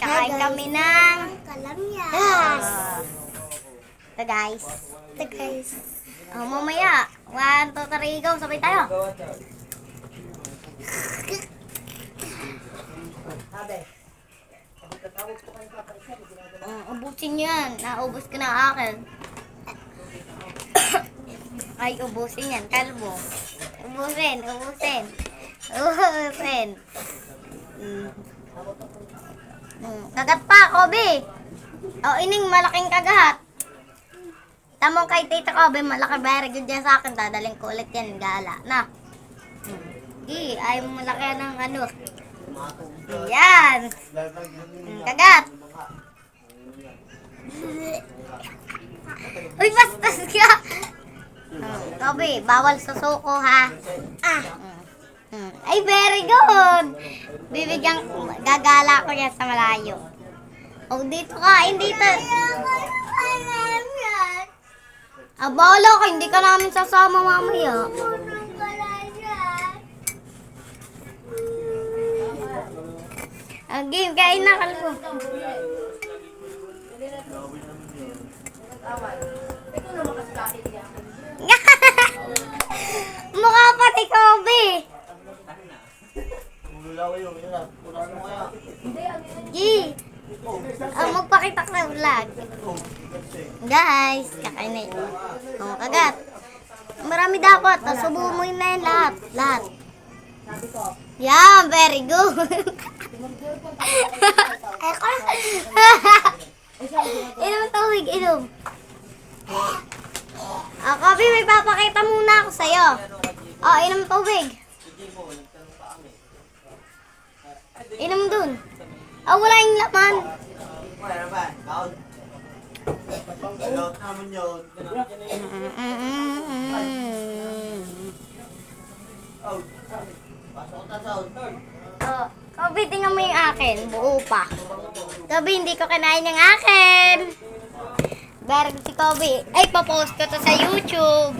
Kakain kami ng Kalamyas. yes. Ito guys. Ito guys. Mamaya. 1, 2, 3, go. Sabay tayo. Ubusin nyo yan. Naubos ko na akin. Ay, ubusin yan. Kalbo. Ubusin. Kagat pa, Kobe. Ining malaking kagat. Tamong kay Tita Kobe, malaki very good yan sa akin. Dadaling ko ulit yan, gala. Na. Ay, malaki ng ano. Yan. Kagat. Uy, bastos ka. Kobe, bawal susuko ha. Ay, very good. Bibigyan, gagala ko yan sa malayo. Dito ka, dito. Bawala ka, hindi ka namin sasama mamaya. Game, kain na kalbo. Mukha pa ni Kobe. Magpakita ka sa vlog. Guys, kakain na ito. Kagat. Marami dapat. Subuho mo yun na yan lahat. Yan, very good. Inom tubig, inom. Kobe, may papakita muna ako sa'yo. Inom tubig. Inom dun. Wala yung laman. Kobe, tingnan mo yung akin. Buo pa. Kobe, hindi ko kinain yung akin. Berg si Kobe. Ay, papost ko to sa YouTube.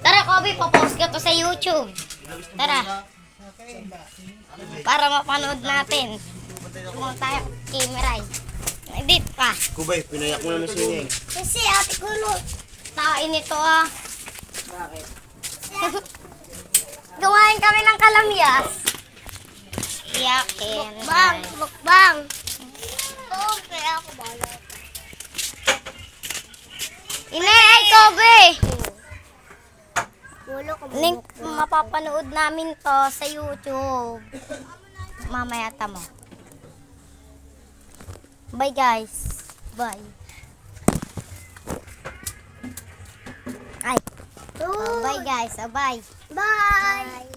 Tara, Kobe, papost ko to sa YouTube. Tara. Para mapanood natin. Kung tayo camera. Edit pa. Kubay, pinayak mo naman siya eh. Kasi ate Kulo, tain ito ah. Bakit? Gawain kami ng kalamyas. Iyakin. Mukbang. Kaya ako bala. Ay, Kobe! Wala ka Link, mapapanood namin to sa YouTube. Mamaya tamo. Bye guys. Bye. Ay. Bye guys. Bye. Bye.